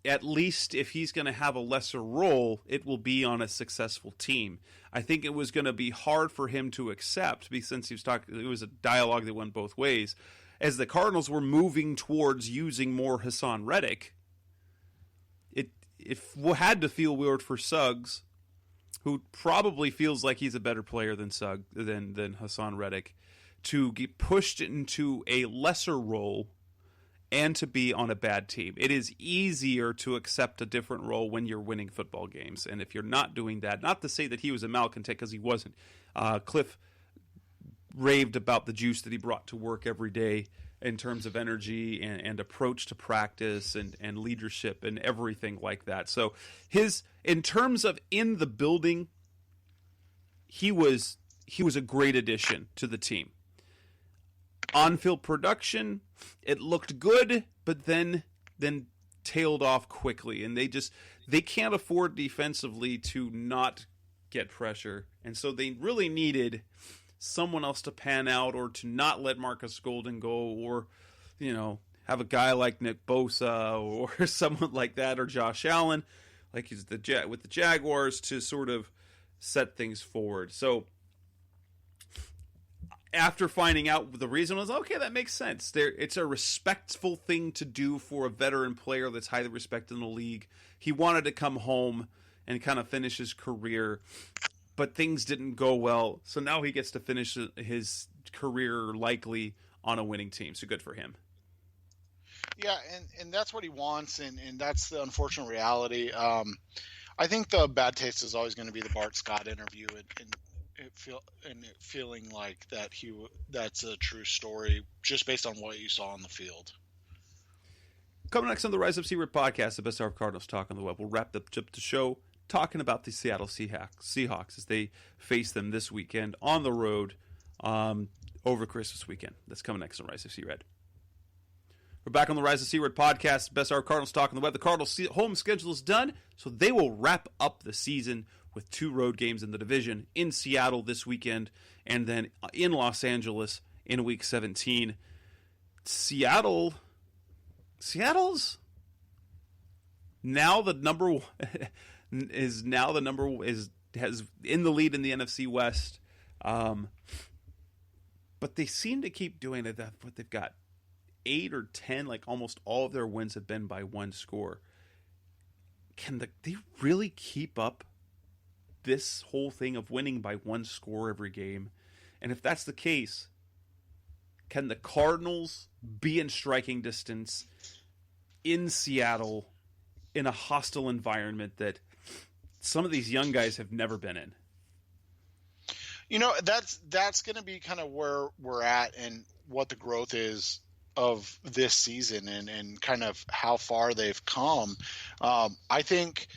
at least if he's going to have a lesser role, it will be on a successful team. I think it was going to be hard for him to accept, because since he was talking, it was a dialogue that went both ways. As the Cardinals were moving towards using more Hassan Reddick, it had to feel weird for Suggs, who probably feels like he's a better player than Hassan Reddick, to get pushed into a lesser role and to be on a bad team. It is easier to accept a different role when you're winning football games. And if you're not doing that, not to say that he was a malcontent, because he wasn't. Cliff raved about the juice that he brought to work every day in terms of energy and approach to practice and leadership and everything like that. So in terms of in the building, he was a great addition to the team. On-field production, it looked good, but then tailed off quickly, and they can't afford defensively to not get pressure, and so they really needed someone else to pan out, or to not let Marcus Golden go, or have a guy like Nick Bosa or someone like that, or Josh Allen, like he's with the Jaguars, to sort of set things forward. So after finding out the reason, was okay, that makes sense. It's a respectful thing to do for a veteran player that's highly respected in the league. He wanted to come home and kind of finish his career, but things didn't go well. So now he gets to finish his career likely on a winning team. So good for him. Yeah, and that's what he wants, and that's the unfortunate reality. I think the bad taste is always going to be the Bart Scott interview, and feeling like that's a true story just based on what you saw on the field. Coming next on the Rise Up Seahawks podcast, the best hour of Cardinals talk on the web. We'll wrap up the show talking about the Seattle Seahawks as they face them this weekend on the road over Christmas weekend. That's coming next on Rise Up Seahawks. We're back on the Rise of Seaward podcast, best hour Cardinals talk on the web. The Cardinals' home schedule is done, so they will wrap up the season with 2 road games in the division, in Seattle this weekend, and then in Los Angeles in Week 17. Seattle's now the number one, has in the lead in the NFC West, but they seem to keep doing it. What they've got 8 or 10, like almost all of their wins have been by 1 score. Can they really keep up this whole thing of winning by 1 score every game? And if that's the case, can the Cardinals be in striking distance in Seattle in a hostile environment that some of these young guys have never been in? You know, that's going to be kind of where we're at and what the growth is of this season and kind of how far they've come. I think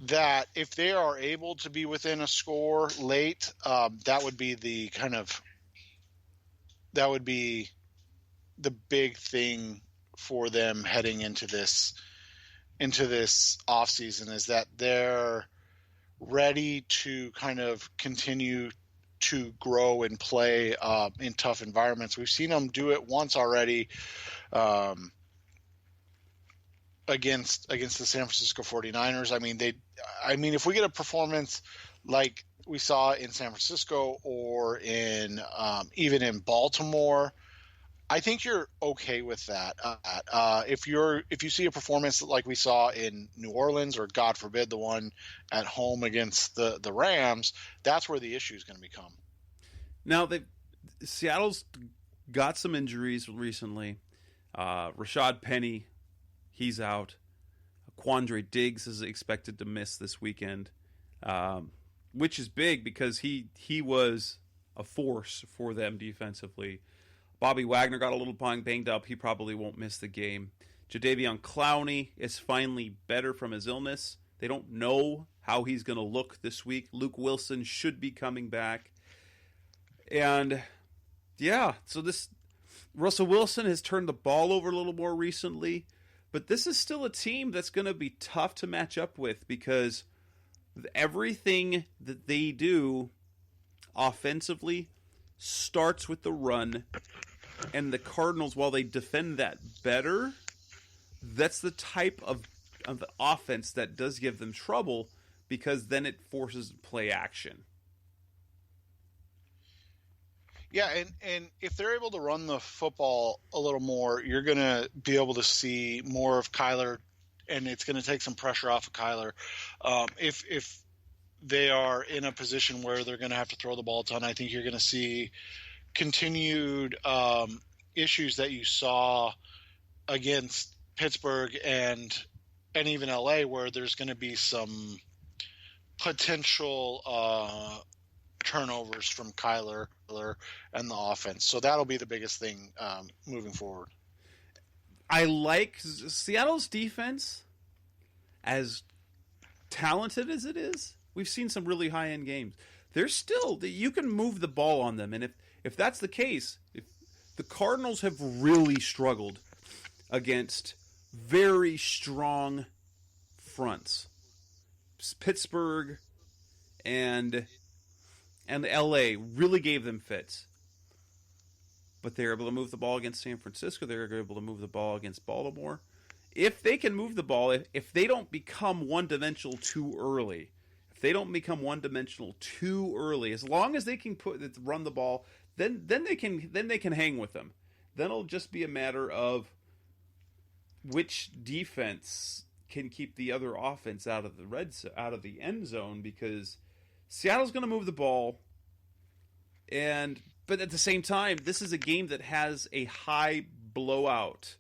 that if they are able to be within a score late, that would be the big thing for them heading into this offseason, is that they're ready to kind of continue to grow and play in tough environments. We've seen them do it once already against the San Francisco 49ers. I mean, if we get a performance like we saw in San Francisco or in even in Baltimore, I think you're okay with that. If you see a performance like we saw in New Orleans, or God forbid the one at home against the Rams, that's where the issue is going to become. Now Seattle's got some injuries recently. Rashad Penny, he's out. Quandre Diggs is expected to miss this weekend, which is big because he was a force for them defensively. Bobby Wagner got a little banged up. He probably won't miss the game. Jadeveon Clowney is finally better from his illness. They don't know how he's going to look this week. Luke Wilson should be coming back. And, yeah, so Russell Wilson has turned the ball over a little more recently. But this is still a team that's going to be tough to match up with because everything that they do offensively starts with the run. And the Cardinals, while they defend that better, that's the type of offense that does give them trouble because then it forces play action. Yeah, and if they're able to run the football a little more, you're going to be able to see more of Kyler, and it's going to take some pressure off of Kyler. If they are in a position where they're going to have to throw the ball a ton, I think you're going to see continued issues that you saw against Pittsburgh and even LA, where there's going to be some potential turnovers from Kyler and the offense. So that'll be the biggest thing moving forward. I like Seattle's defense, as talented as it is. We've seen some really high-end games. There's still, you can move the ball on them, and if that's the case, if the Cardinals have really struggled against very strong fronts. Pittsburgh and LA really gave them fits. But they were able to move the ball against San Francisco. They were able to move the ball against Baltimore. If they can move the ball, if they don't become one-dimensional too early, as long as they can run the ball, then they can hang with them. Then it'll just be a matter of which defense can keep the other offense out of the end zone, because Seattle's going to move the ball, but at the same time, this is a game that has a high blowout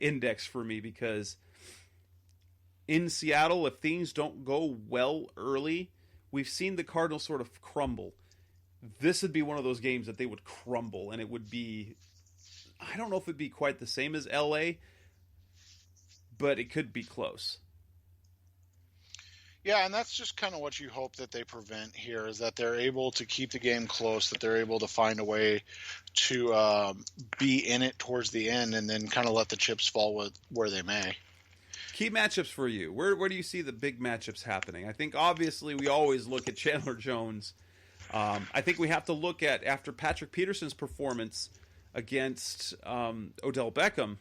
index for me, because in Seattle, if things don't go well early, we've seen the Cardinals sort of crumble. This would be one of those games that they would crumble, and it would be, I don't know if it'd be quite the same as LA, but it could be close. Yeah, and that's just kind of what you hope that they prevent here, is that they're able to keep the game close, that they're able to find a way to be in it towards the end, and then kind of let the chips fall where they may. Key matchups for you. Where do you see the big matchups happening? I think obviously we always look at Chandler Jones. I think we have to look at, after Patrick Peterson's performance against Odell Beckham,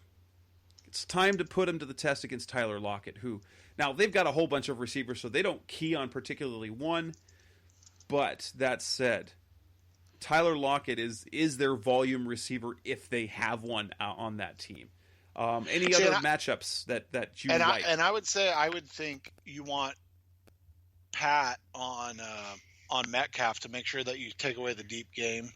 it's time to put him to the test against Tyler Lockett, who... Now, they've got a whole bunch of receivers, so they don't key on particularly one. But that said, Tyler Lockett is their volume receiver if they have one on that team. Any other matchups that you like? And I would say, I would think you want Pat on Metcalf to make sure that you take away the deep game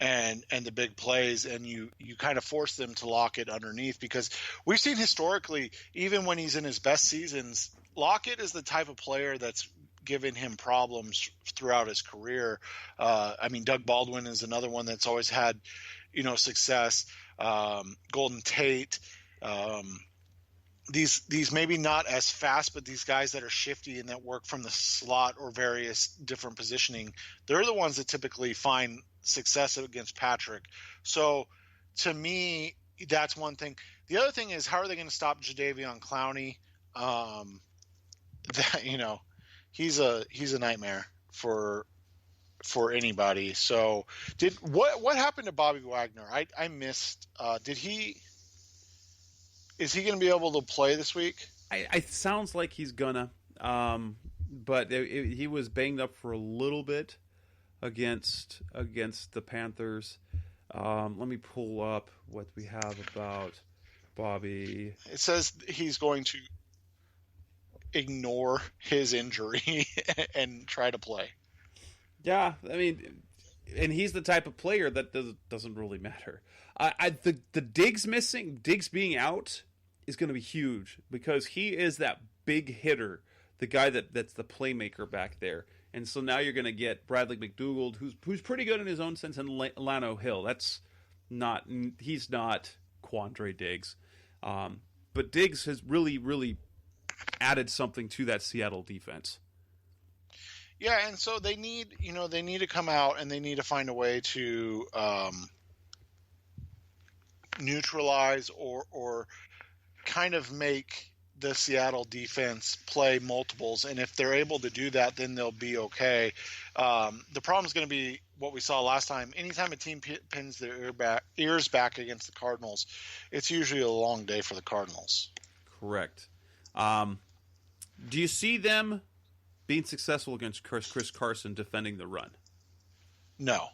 and the big plays, and you kind of force them to Lockett underneath, because we've seen historically, even when he's in his best seasons, Lockett is the type of player that's given him problems throughout his career. I mean, Doug Baldwin is another one that's always had, success. Golden Tate, these maybe not as fast, but these guys that are shifty and that work from the slot or various different positioning, they're the ones that typically find success against Patrick. So to me, that's one thing. The other thing is, how are they going to stop Jadeveon Clowney? He's a nightmare for anybody. So what happened to Bobby Wagner? I missed. Is he going to be able to play this week? I sounds like he's gonna, but he was banged up for a little bit against the Panthers. Let me pull up what we have about Bobby. It says he's going to ignore his injury and try to play. Yeah, I mean, and he's the type of player that doesn't really matter. The Diggs being out is going to be huge, because he is that big hitter, the guy that's the playmaker back there. And so now you're going to get Bradley McDougald, who's pretty good in his own sense, and Lano Hill. He's not Quandre Diggs, but Diggs has really, really added something to that Seattle defense. Yeah, and so they need to come out and they need to find a way to neutralize or kind of make the Seattle defense play multiples, and if they're able to do that, then they'll be okay. The problem is going to be what we saw last time. Anytime a team pins their ears back against the Cardinals, it's usually a long day for the Cardinals. Correct. Do you see them being successful against Chris Carson defending the run? No.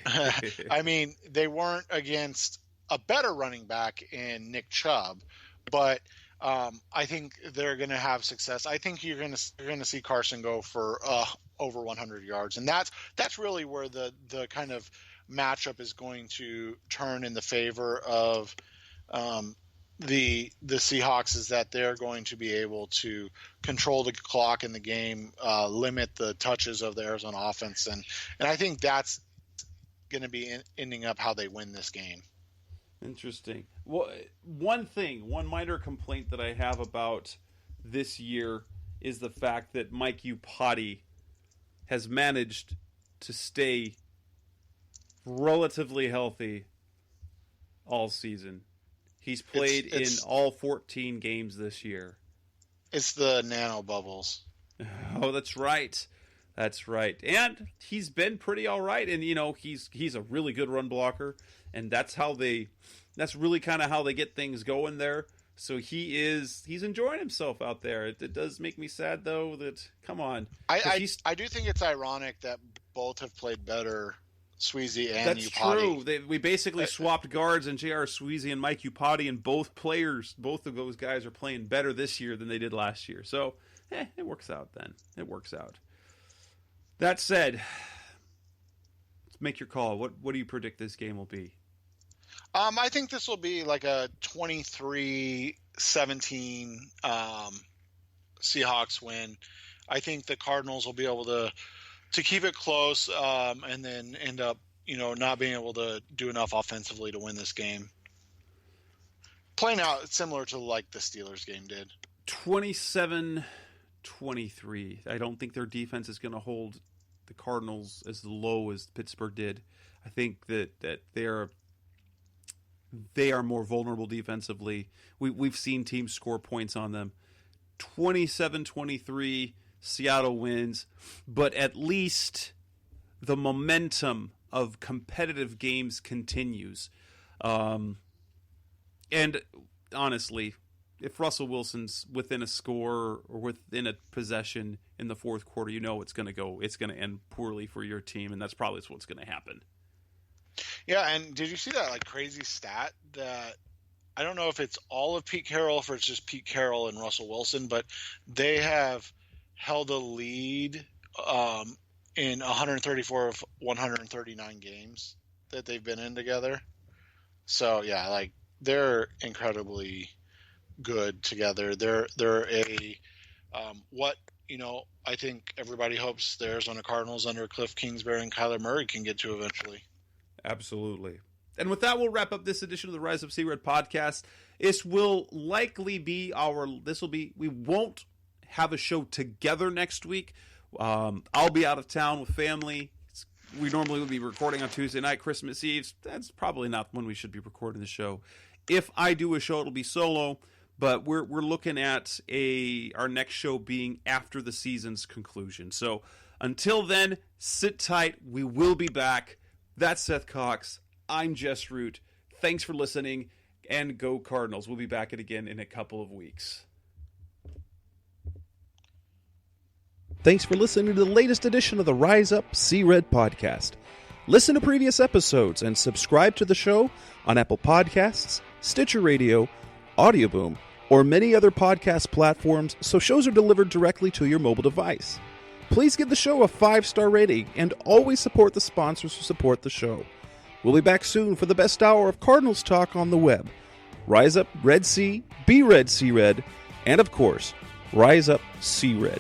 I mean, they weren't against a better running back in Nick Chubb, but I think they're going to have success. I think you're going to see Carson go for over 100 yards, and that's really where the kind of matchup is going to turn in the favor of the Seahawks, is that they're going to be able to control the clock in the game, limit the touches of the Arizona offense, and I think that's going to be ending up how they win this game. Interesting. Well, one minor complaint that I have about this year is the fact that Mike Iupati has managed to stay relatively healthy all season. He's played in all 14 games this year. It's the nano bubbles. Oh, that's right. That's right. And he's been pretty all right. And, he's a really good run blocker. And that's really kind of how they get things going there. So he's enjoying himself out there. It does make me sad, though, that, come on. I do think it's ironic that both have played better, Sweezy and That's Iupati. True. We basically swapped guards, and J.R. Sweezy and Mike Iupati, and both of those guys are playing better this year than they did last year. So, it works out then. It works out. That said, let's make your call. What do you predict this game will be? I think this will be like a 23-17 Seahawks win. I think the Cardinals will be able to keep it close and then end up, not being able to do enough offensively to win this game. Playing out similar to like the Steelers game did. 27-20 23. I don't think their defense is going to hold the Cardinals as low as Pittsburgh did. I think that they are more vulnerable defensively. We've seen teams score points on them. 27-23, Seattle wins, but at least the momentum of competitive games continues. And honestly, if Russell Wilson's within a score or within a possession in the fourth quarter, it's going to end poorly for your team, and that's probably what's going to happen. Yeah, and did you see that crazy stat that I don't know if it's all of Pete Carroll or if it's just Pete Carroll and Russell Wilson, but they have held a lead in 134 of 139 games that they've been in together. So yeah, they're incredibly good together. They're a what I think everybody hopes the Arizona Cardinals under Cliff Kingsbury and Kyler Murray can get to eventually. Absolutely. And with that, we'll wrap up this edition of the Rise Up Sea-Red podcast. This will likely be we won't have a show together next week. I'll be out of town with family. We normally would be recording on Tuesday night, Christmas Eve. That's probably not when we should be recording the show. If I do a show, it'll be solo, but we're looking at our next show being after the season's conclusion. So until then, sit tight. We will be back. That's Seth Cox. I'm Jess Root. Thanks for listening, and go Cardinals. We'll be back again in a couple of weeks. Thanks for listening to the latest edition of the Rise Up Sea-Red podcast. Listen to previous episodes and subscribe to the show on Apple Podcasts, Stitcher Radio, Audioboom, or many other podcast platforms so shows are delivered directly to your mobile device. Please give the show a 5-star rating and always support the sponsors who support the show. We'll be back soon for the best hour of Cardinals talk on the web. Rise up, Red Sea, be Red Sea Red, and of course, Rise Up Sea Red.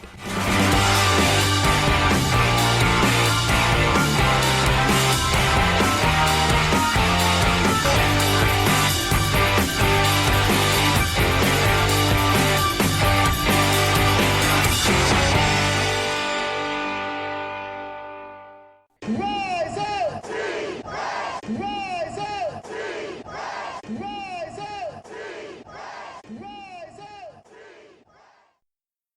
Roll!